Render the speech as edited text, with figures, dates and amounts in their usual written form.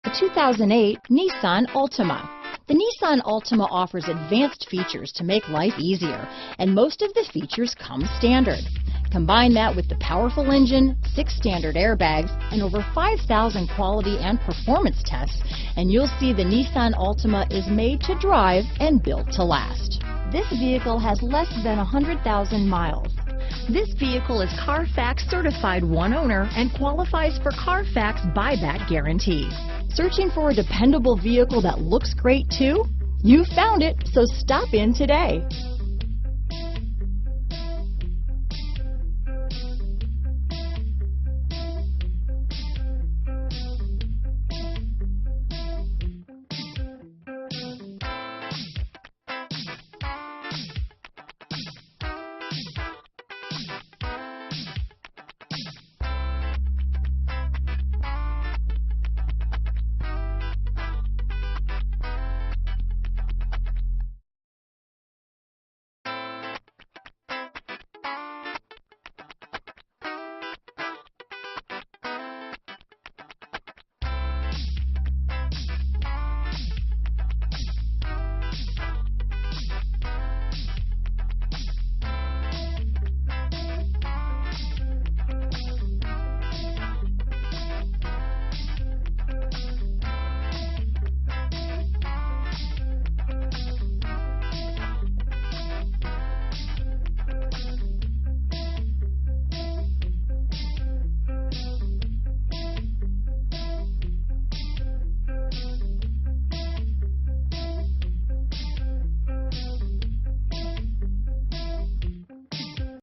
The 2008 Nissan Altima. The Nissan Altima offers advanced features to make life easier, and most of the features come standard. Combine that with the powerful engine, 6 standard airbags, and over 5,000 quality and performance tests, and you'll see the Nissan Altima is made to drive and built to last. This vehicle has less than 100,000 miles. This vehicle is Carfax certified one owner and qualifies for Carfax buyback guarantee. Searching for a dependable vehicle that looks great too? You found it, so stop in today.